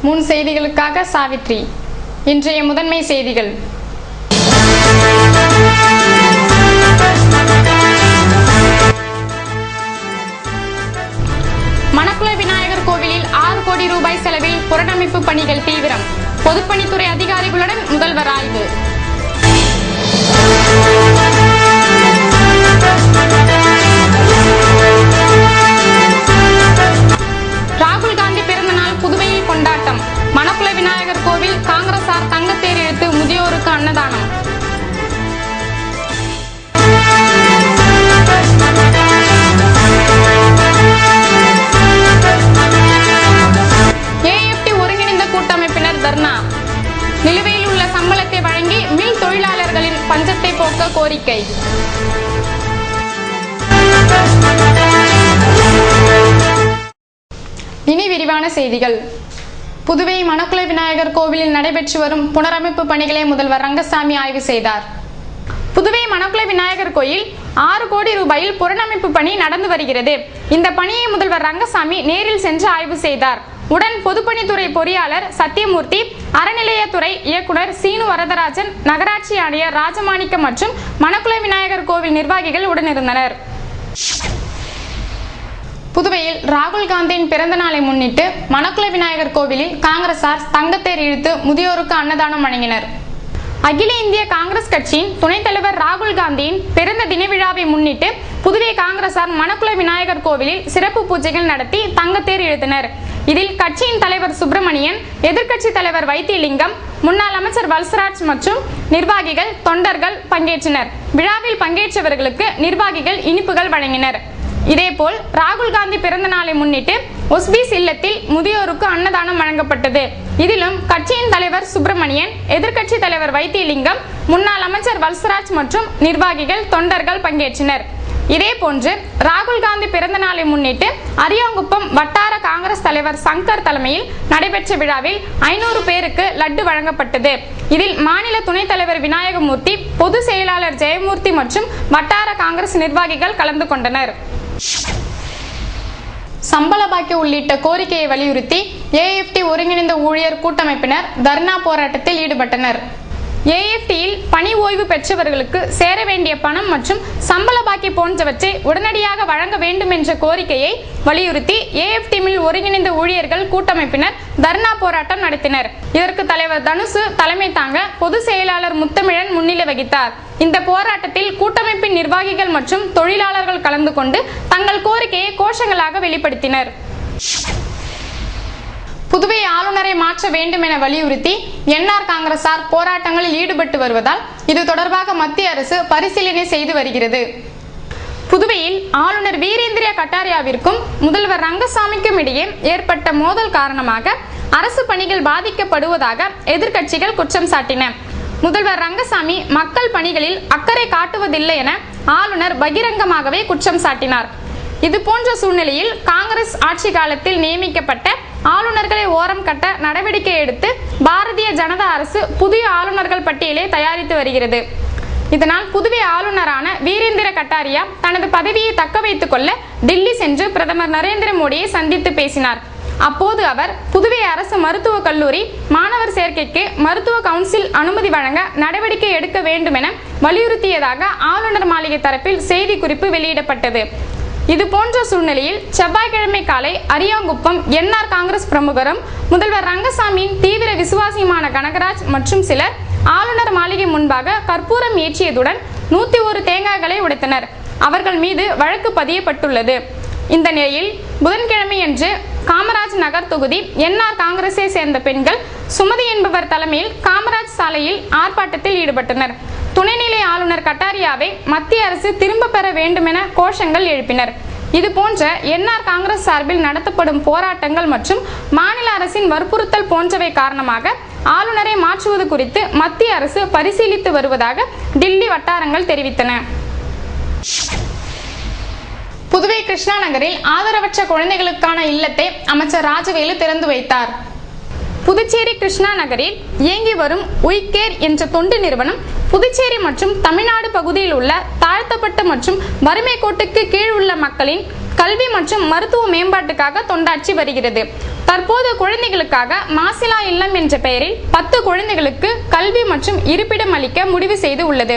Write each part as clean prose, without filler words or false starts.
முன் செய்திகளுக்காக சாவித்ரி. இன்றைய முதன்மை செய்திகள். மணக்குள விநாயகர் கோவிலில் 6 கோடி ரூபாய் செலவில் புனரமைப்பு பணிகள் தீவிரம். பொதுப்பணித்துறை அதிகாரிகளுடன் முதல்வர் ஆய்வு. ராகுல் காந்தி பிறந்த நாள் புதுவையில் கொண்டாட்டம். மணக்குள விநாயகர் கோவில் காங்கிரசார் தங்கத்தேர் இழுத்து முதியோருக்கு அன்னதானம். ஏஎஃப்டி ஒருங்கிணைந்த கூட்டமைப்பினர் தர்ணா. நிலுவையில் உள்ள சம்பளத்தை வழங்கி மில் தொழிலாளர்களின் பஞ்சத்தை போக்க கோரிக்கை. இனி விரிவான செய்திகள். புதுவை மணக்குள விநாயகர் கோவிலில் நடைபெற்று வரும் புனரமைப்பு பணிகளை முதல்வர் ரங்கசாமி ஆய்வு செய்தார். புதுவை மணக்குள விநாயகர் கோயில் 6 கோடி ரூபாயில் புனரமைப்பு பணி நடந்து வருகிறது. இந்த பணியை முதல்வர் ரங்கசாமி நேரில் சென்று ஆய்வு செய்தார். உடன் பொதுப்பணித்துறை பொறியாளர் சத்தியமூர்த்தி, அறநிலையத்துறை இயக்குனர் சீனு வரதராஜன், நகராட்சி ஆணையர் ராஜமாணிக்கம் மற்றும் மணக்குள விநாயகர் கோவில் நிர்வாகிகள் உடனிருந்தனர். புதுவையில் ராகுல் காந்தியின் பிறந்த நாளை முன்னிட்டு மணக்குள விநாயகர் கோவிலில் காங்கிரசார் தங்கத்தேர் இழுத்து முதியோருக்கு அன்னதானம் வழங்கினர். அகில இந்திய காங்கிரஸ் கட்சியின் துணைத் தலைவர் ராகுல் காந்தியின் பிறந்த தின விழாவை முன்னிட்டு புதுவை காங்கிரசார் மணக்குள விநாயகர் கோவிலில் சிறப்பு பூஜைகள் நடத்தி தங்கத்தேர் இழுத்தனர். இதில் கட்சியின் தலைவர் சுப்பிரமணியன், எதிர்க்கட்சி தலைவர் வைத்தியலிங்கம், முன்னாள் அமைச்சர் வல்சராஜ் மற்றும் நிர்வாகிகள், தொண்டர்கள் பங்கேற்றனர். விழாவில் பங்கேற்றவர்களுக்கு நிர்வாகிகள் இனிப்புகள் வழங்கினர். இதேபோல் ராகுல் காந்தி பிறந்த நாளை முன்னிட்டு ஒஸ்பீஸ் இல்லத்தில் முதியோருக்கு அன்னதானம் வழங்கப்பட்டது. இதிலும் கட்சியின் தலைவர் சுப்பிரமணியன், எதிர்க்கட்சி தலைவர் வைத்தியலிங்கம், முன்னாள் அமைச்சர் வல்சராஜ் மற்றும் நிர்வாகிகள், தொண்டர்கள் பங்கேற்றனர். இதேபோன்று ராகுல் காந்தி பிறந்த நாளை முன்னிட்டு அரியாங்குப்பம் வட்டார காங்கிரஸ் தலைவர் சங்கர் தலைமையில் நடைபெற்ற விழாவில் 500 பேருக்கு லட்டு வழங்கப்பட்டது. இதில் மாநில துணைத் தலைவர் விநாயகமூர்த்தி, பொதுச் செயலாளர் ஜெயமூர்த்தி மற்றும் வட்டார காங்கிரஸ் நிர்வாகிகள் கலந்து கொண்டனர். சம்பள பாக்கி உள்ளிட்ட கோரிக்கையை வலியுறுத்தி ஏஎஃப்டி ஒருங்கிணைந்த ஊழியர் கூட்டமைப்பினர் தர்ணா போராட்டத்தில் ஈடுபட்டனர். ஏஎஃப்டியில் பணி ஓய்வு பெற்றவர்களுக்கு சேர வேண்டிய பணம் மற்றும் சம்பள பாக்கி போன்றவற்றை உடனடியாக வழங்க வேண்டும் என்ற கோரிக்கையை வலியுறுத்தி ஏஎஃப்டி மில் ஒருங்கிணைந்த ஊழியர்கள் கூட்டமைப்பினர் தர்ணா போராட்டம் நடத்தினர். இதற்கு தலைவர் தனுசு தலைமை தாங்க பொதுச் செயலாளர் முத்தமிழன் முன்னிலை வகித்தார். இந்த போராட்டத்தில் கூட்டமைப்பின் நிர்வாகிகள் மற்றும் தொழிலாளர்கள் கலந்து கொண்டு தங்கள் கோரிக்கையை கோஷங்களாக வெளிப்படுத்தினர். புதுவை ஆளுநரை மாற்ற வேண்டும் என வலியுறுத்தி என்ஆர் காங்கிரசார் போராட்டங்களில் ஈடுபட்டு வருவதால் இது தொடர்பாக மத்திய அரசு பரிசீலனை செய்து வருகிறது. புதுவையில் ஆளுநர் வீரேந்திர கட்டாரியாவிற்கும் முதல்வர் ரங்கசாமிக்கும் இடையே ஏற்பட்ட மோதல் காரணமாக அரசு பணிகள் பாதிக்கப்படுவதாக எதிர்க்கட்சிகள் குற்றம் சாட்டின. முதல்வர் ரங்கசாமி மக்கள் பணிகளில் அக்கறை காட்டுவதில்லை என ஆளுநர் பகிரங்கமாகவே குற்றம் சாட்டினார். இது போன்ற சூழ்நிலையில் காங்கிரஸ் ஆட்சி காலத்தில் நியமிக்கப்பட்ட ஆளுநர்களை ஓரம் கட்ட நடவடிக்கை எடுத்து பாரதிய ஜனதா அரசு புதிய ஆளுநர்கள் பட்டியலை தயாரித்து வருகிறது. இதனால் புதுவை ஆளுநரான வீரேந்திர கட்டாரியா தனது பதவியை தக்க வைத்துக் கொள்ள டில்லி சென்று பிரதமர் நரேந்திர மோடியை சந்தித்து பேசினார். அப்போது அவர் புதுவை அரசு மருத்துவக் கல்லூரி மாணவர் சேர்க்கைக்கு மருத்துவ கவுன்சில் அனுமதி வழங்க நடவடிக்கை எடுக்க வேண்டும் என வலியுறுத்தியதாக ஆளுநர் மாளிகை தரப்பில் செய்தி குறிப்பு வெளியிடப்பட்டது. இது போன்ற சூழ்நிலையில் செவ்வாய்க்கிழமை காலை அரியாங்குப்பம் என்ஆர் காங்கிரஸ் பிரமுகரும் முதல்வர் ரங்கசாமியின் தீவிர விசுவாசியுமான கனகராஜ் மற்றும் சிலர் ஆளுநர் மாளிகை முன்பாக கற்பூரம் ஏற்றியதுடன் 101 தேங்காய்களை உடைத்தனர். அவர்கள் மீது வழக்கு பதியப்பட்டுள்ளது. இந்த நிலையில் புதன்கிழமையன்று காமராஜ் நகர் தொகுதி என்ஆர் காங்கிரஸை சேர்ந்த பெண்கள் சுமதி என்பவர் தலைமையில் காமராஜ் சாலையில் ஆர்ப்பாட்டத்தில் ஈடுபட்டனர். துணைநிலை ஆளுநர் கட்டாரியாவை மத்திய அரசு திரும்ப பெற வேண்டும் என கோஷங்கள் எழுப்பினர். இது போன்ற என்ஆர் காங்கிரஸ் சார்பில் நடத்தப்படும் போராட்டங்கள் மற்றும் மாநில அரசின் வற்புறுத்தல் போன்றவை காரணமாக ஆளுநரை மாற்றுவது குறித்து மத்திய அரசு பரிசீலித்து வருவதாக டில்லி வட்டாரங்கள் தெரிவித்தன. புதுவை கிருஷ்ணா நகரில் ஆதரவற்ற குழந்தைகளுக்கான இல்லத்தை அமைச்சர் ராஜவேலு திறந்து வைத்தார். புதுச்சேரி கிருஷ்ணா நகரில் இயங்கி வரும் உய்கேர் என்ற தொண்டு நிறுவனம் புதுச்சேரி மற்றும் தமிழ்நாடு பகுதியில் உள்ள தாழ்த்தப்பட்ட மற்றும் வறுமை கோட்டுக்கு கீழ் உள்ள மக்களின் கல்வி மற்றும் மருத்துவ மேம்பாட்டுக்காக தொண்டாற்றி வருகிறது. தற்போது குழந்தைகளுக்காக மாசிலா இல்லம் என்ற பெயரில் 10 குழந்தைகளுக்கு கல்வி மற்றும் இருப்பிடம் அளிக்க முடிவு செய்து உள்ளது.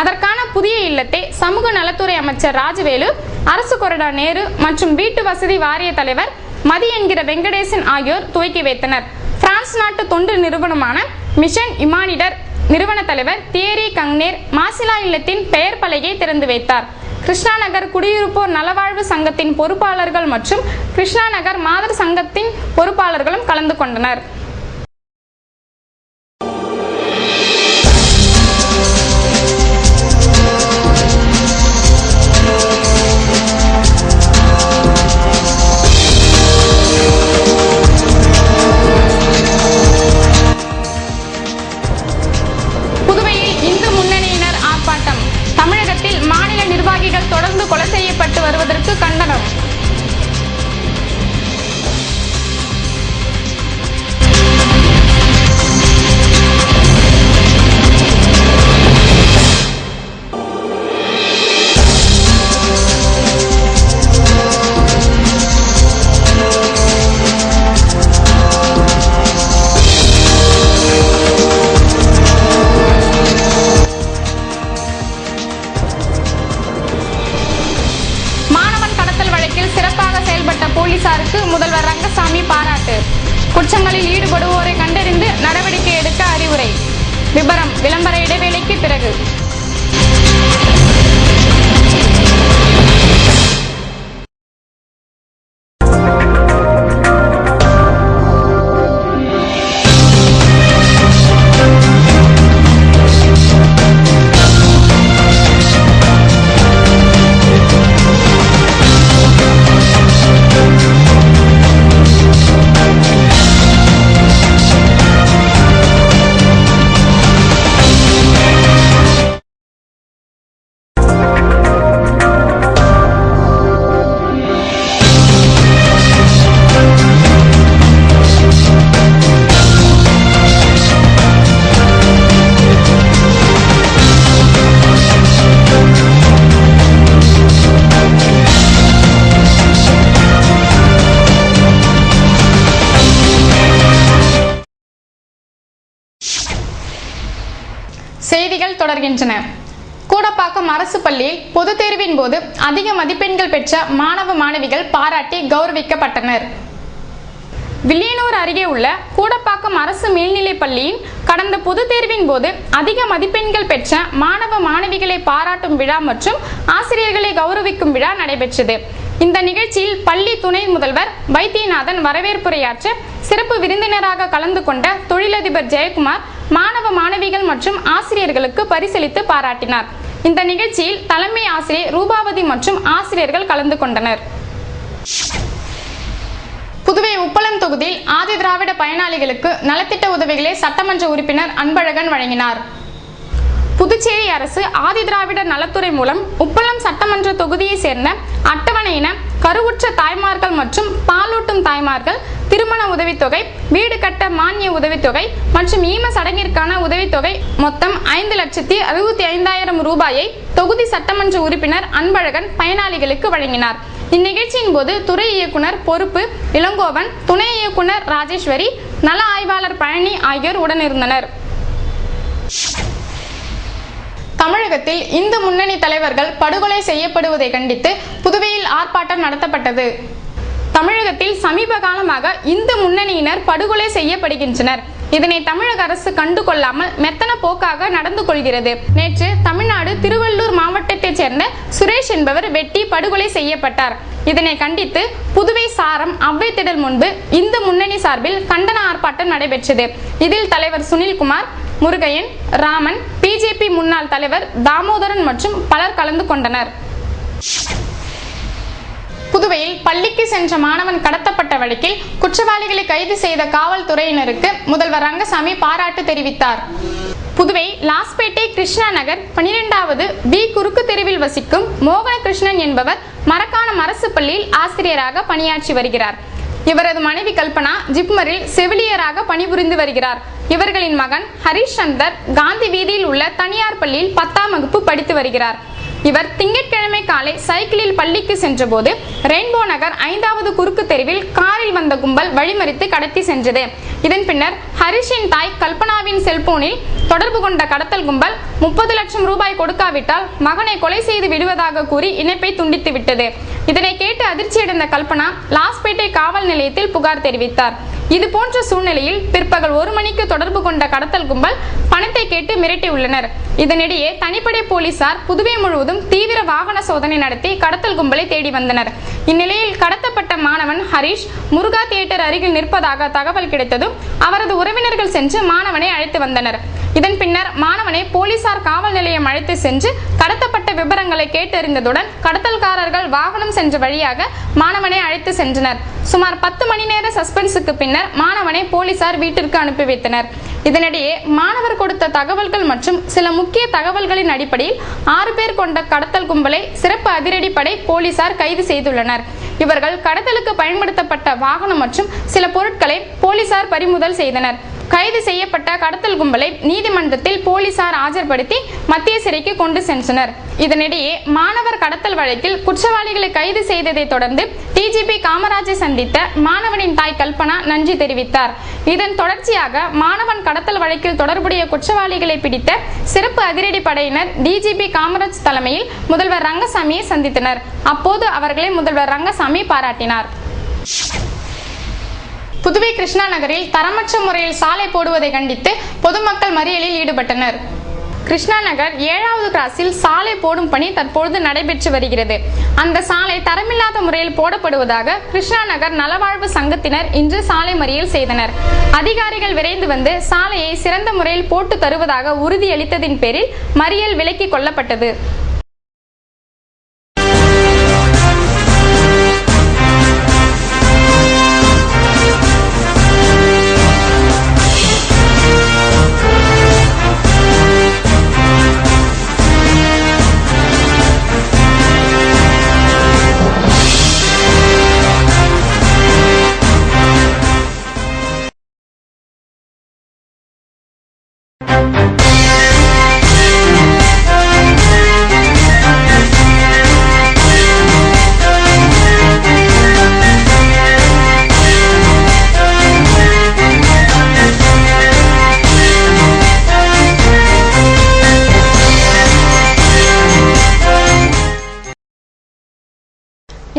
அதற்கான புதிய இல்லத்தை சமூக நலத்துறை அமைச்சர் ராஜவேலு, அரசு கொறடா நேரு மற்றும் வீட்டு வசதி வாரிய தலைவர் மதி என்கிற வெங்கடேசன் ஆகியோர் துவக்கி வைத்தனர். பிரான்ஸ் நாட்டு தொண்டு நிறுவனமான மிஷன் இமானிடர் நிறுவன தலைவர் தியரி கங்னேர் மாசிலா இல்லத்தின் பெயர் பலகையை திறந்து வைத்தார். கிருஷ்ணா நகர் குடியிருப்போர் நலவாழ்வு சங்கத்தின் பொறுப்பாளர்கள் மற்றும் கிருஷ்ணா நகர் மாதர் சங்கத்தின் பொறுப்பாளர்களும் கலந்து கொண்டனர். தமிழகத்தில் மாநில நிர்வாகிகள் தொடர்ந்து கொலை செய்யப்பட்டு வருவதற்கு கண்டனம். போலீசாருக்கு முதல்வர் ரங்கசாமி பாராட்டு. குற்றங்களில் ஈடுபடுவோரை கண்டறிந்து நடவடிக்கை எடுக்க அறிவுரை. விபரம் விளம்பர இடைவேளைக்கு பிறகு. செய்திகள் தொடர்கின்றன. கூடப்பாக்கம் அரசு பள்ளியில் பொதுத் தேர்வின் போது அதிக மதிப்பெண்கள் பெற்ற மாணவ மாணவிகள் பாராட்டி கௌரவிக்கப்பட்டனர். வில்லியனூர் அருகே உள்ள கூடப்பாக்கம் அரசு மேல்நிலைப் பள்ளியின் கடந்த பொதுத் தேர்வின் போது அதிக மதிப்பெண்கள் பெற்ற மாணவ மாணவிகளை பாராட்டும் விழா மற்றும் ஆசிரியர்களை கௌரவிக்கும் விழா நடைபெற்றது. இந்த நிகழ்ச்சியில் பள்ளி துணை முதல்வர் வைத்தியநாதன் வரவேற்புரையாற்ற சிறப்பு விருந்தினராக கலந்து கொண்ட தொழிலதிபர் ஜெயக்குமார் மாணவ மாணவிகள் மற்றும் ஆசிரியர்களுக்கு பரிசளித்து பாராட்டினார். இந்த நிகழ்ச்சியில் தலைமை ஆசிரியர் ரூபாவதி மற்றும் ஆசிரியர்கள் கலந்து கொண்டனர். புதுவை உப்பளம் தொகுதியில் ஆதி திராவிட பயனாளிகளுக்கு நலத்திட்ட உதவிகளை சட்டமன்ற உறுப்பினர் அன்பழகன் வழங்கினார். புதுச்சேரி அரசு ஆதி திராவிட நலத்துறை மூலம் உப்பளம் சட்டமன்ற தொகுதியை சேர்ந்த அட்டவணையின கருவுற்ற தாய்மார்கள் மற்றும் பாலூட்டும் தாய்மார்கள் திருமண உதவித்தொகை, வீடு கட்ட மானிய உதவித்தொகை மற்றும் ஈம சடங்கிற்கான உதவித்தொகை மொத்தம் 5,65,000 ரூபாயை தொகுதி சட்டமன்ற உறுப்பினர் அன்பழகன் பயனாளிகளுக்கு வழங்கினார். இந்நிகழ்ச்சியின் போது துறை இயக்குனர் பொறுப்பு இளங்கோவன், துணை இயக்குனர் ராஜேஸ்வரி, நல ஆய்வாளர் பழனி ஆகியோர் உடனிருந்தனர். தமிழகத்தில் இந்து முன்னணி தலைவர்கள் படுகொலை செய்யப்படுவதை கண்டித்து புதுவையில் ஆர்ப்பாட்டம் நடத்தப்பட்டது. தமிழகத்தில் சமீப காலமாக இந்து முன்னணியினர் படுகொலை செய்யப்படுகின்றனர். இதனை தமிழக அரசு கண்டுகொள்ளாமல் மெத்தன போக்காக நடந்து கொள்கிறது. நேற்று தமிழ்நாடு திருவள்ளூர் மாவட்டத்தைச் சேர்ந்த சுரேஷ் என்பவர் வெட்டி படுகொலை செய்யப்பட்டார். இதனை கண்டித்து புதுவை சாரம் அவ்வை திடல் முன்பு இந்து முன்னணி சார்பில் கண்டன ஆர்ப்பாட்டம் நடைபெற்றது. இதில் தலைவர் சுனில்குமார், முருகையன், ராமன், பிஜேபி முன்னாள் தலைவர் தாமோதரன் மற்றும் பலர் கலந்து கொண்டனர். புதுவையில் பள்ளிக்கு சென்ற மாணவன் கடத்தப்பட்ட வழக்கில் குற்றவாளிகளை கைது செய்த காவல்துறையினருக்கு முதல்வர் ரங்கசாமி பாராட்டு தெரிவித்தார். புதுவை லாஸ்பேட்டை கிருஷ்ணா நகர் 12வது பி குறுக்கு தெருவில் வசிக்கும் மோகனகிருஷ்ணன் என்பவர் மரக்காணம் அரசு பள்ளியில் ஆசிரியராக பணியாற்றி வருகிறார். இவரது மனைவி கல்பனா ஜிப்மரில் செவிலியராக பணிபுரிந்து வருகிறார். இவர்களின் மகன் ஹரிஷ் சந்தர் காந்தி வீதியில் உள்ள தனியார் பள்ளியில் 10ஆம் வகுப்பு படித்து வருகிறார். இவர் திங்கட்கிழமை காலை சைக்கிளில் பள்ளிக்கு சென்றபோது ரெயின்போ நகர் 5வது குறுக்கு தெருவில் காரில் வந்த கும்பல் வழிமறித்து கடத்தி சென்றது. இதன் பின்னர் ஹரிஷின் தாய் கல்பனாவின் செல்போனில் தொடர்பு கொண்ட கடத்தல் கும்பல் 30 லட்சம் ரூபாய் கொடுக்காவிட்டால் மகனை கொலை செய்து விடுவதாக கூறி இணைப்பை துண்டித்து விட்டது. இதனை கேட்டு அதிர்ச்சியடைந்த கல்பனா லாஸ்பேட்டை காவல் நிலையத்தில் புகார் தெரிவித்தார். இது போன்ற சூழ்நிலையில் பிற்பகல் 1 மணிக்கு தொடர்பு கொண்ட கடத்தல் கும்பல் பணத்தை கேட்டு மிரட்டியுள்ளனர். இதனிடையே தனிப்படை போலீசார் புதுவை முழுவதும் தீவிர வாகன சோதனை நடத்தி கடத்தல் கும்பலை தேடி வந்தனர். இந்நிலையில் கடத்தப்பட்ட மாணவன் ஹரிஷ் முருகா தியேட்டர் அருகில் நிற்பதாக தகவல் கிடைத்ததும் அவரது உறவினர்கள் சென்று மாணவனை அழைத்து வந்தனர். இதன் பின்னர் மாணவனை போலீசார் காவல் நிலையம் அழைத்து சென்று கடத்தப்பட்ட விவரங்களை கேட்டறிந்ததுடன் கடத்தல்காரர்கள் வாகனம் சென்ற வழியாக மாணவனை அழைத்து சென்றனர். சுமார் 10 மணி நேர சஸ்பென்ஸுக்கு பின்னர் மாணவனை போலீசார் வீட்டிற்கு அனுப்பி வைத்தனர். இதனிடையே மாணவர் கொடுத்த தகவல்கள் மற்றும் சில முக்கிய தகவல்களின் அடிப்படையில் 6 பேர் கொண்ட கடத்தல் கும்பலை சிறப்பு அதிரடிப்படை போலீசார் கைது செய்துள்ளனர். இவர்கள் கடத்தலுக்கு பயன்படுத்தப்பட்ட வாகனம் மற்றும் சில பொருட்களை போலீசார் பறிமுதல் செய்தனர். கைது செய்யப்பட்ட கடத்தல் கும்பலை நீதிமன்றத்தில் போலீசார் ஆஜர்படுத்தி மத்திய சிறைக்கு கொண்டு சென்றனர். இதனிடையே மாணவர் கடத்தல் வழக்கில் குற்றவாளிகளை கைது செய்ததை தொடர்ந்து டிஜிபி காமராஜை சந்தித்த மாணவனின் தாய் கல்பனா நன்றி தெரிவித்தார். இதன் தொடர்ச்சியாக மாணவன் கடத்தல் வழக்கில் தொடர்புடைய குற்றவாளிகளை பிடித்த சிறப்பு அதிரடி படையினர் டிஜிபி காமராஜ் தலைமையில் முதல்வர் ரங்கசாமியை சந்தித்தனர். அப்போது அவர்களை முதல்வர் ரங்கசாமி பாராட்டினார். புதுவை கிருஷ்ணா நகரில் தரமற்ற முறையில் சாலை போடுவதை கண்டித்து பொதுமக்கள் மறியலில் ஈடுபட்டனர். கிருஷ்ணா நகர் 7வது கிராஸில் சாலை போடும் பணி தற்பொழுது நடைபெற்று வருகிறது. அந்த சாலை தரமில்லாத முறையில் போடப்படுவதாக கிருஷ்ணா நகர் நலவாழ்வு சங்கத்தினர் இன்று சாலை மறியல் செய்தனர். அதிகாரிகள் விரைந்து வந்து சாலையை சிறந்த முறையில் போட்டு தருவதாக உறுதியளித்ததின் பேரில் மறியல் விலக்கிக் கொள்ளப்பட்டது.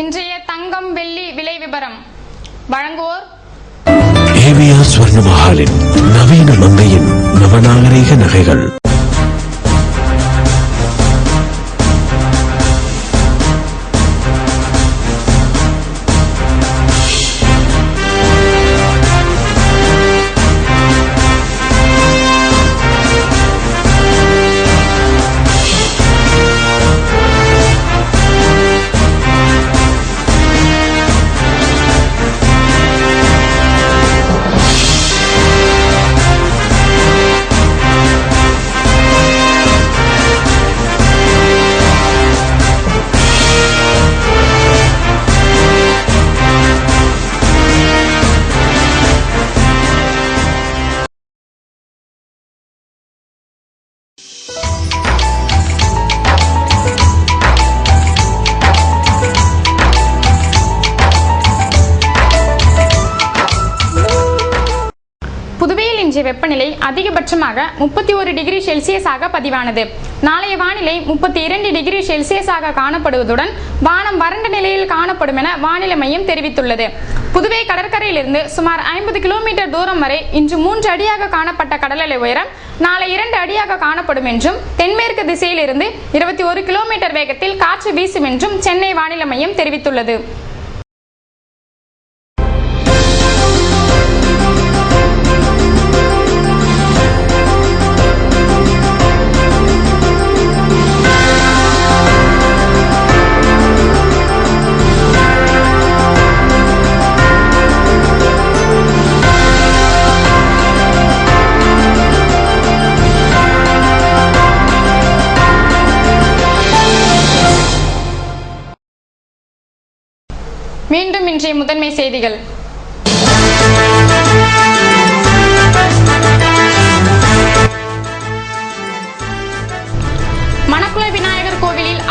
இன்றைய தங்கம் வெள்ளி விலை விபரம் வழங்குவோர் ஏவிஆர் ஸ்வர்ண மஹாலின் நவீன மங்கையின் நவநாகரிக நகைகள். புதுவையில் இன்றைய வெப்பநிலை அதிகபட்சமாக 31 டிகிரி செல்சியஸாக பதிவானது. நாளைய வானிலை 32 டிகிரி செல்சியஸாக காணப்படுவதுடன் வானம் வறண்ட நிலையில் காணப்படும் என வானிலை மையம் தெரிவித்துள்ளது. புதுவை கடற்கரையிலிருந்து சுமார் 50 கிலோமீட்டர் தூரம் வரை இன்று 3 அடியாக காணப்பட்ட கடல் அலை உயரம் நாளை 2 அடியாக காணப்படும் என்றும் தென்மேற்கு திசையில் இருந்து 21 கிலோமீட்டர் வேகத்தில் காற்று வீசும் என்றும் சென்னை வானிலை மையம் தெரிவித்துள்ளது. மீண்டும் இன்றைய முதன்மை செய்திகள். மணக்குள விநாயகர் கோவிலில்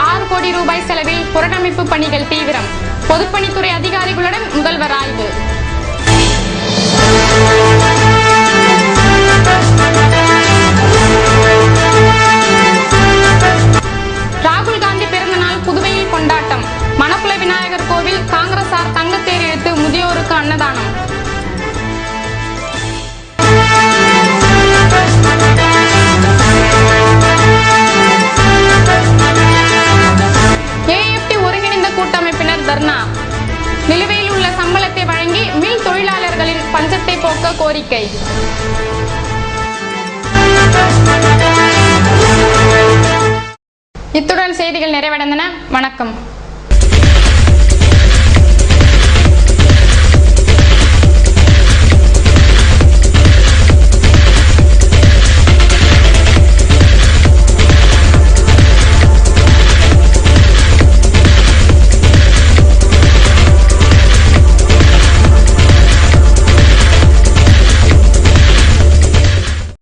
வழங்கி மில் தொழிலாளர்களின் பஞ்சத்தை போக்க கோரிக்கை. இத்துடன் செய்திகள் நிறைவடைந்தன. வணக்கம்.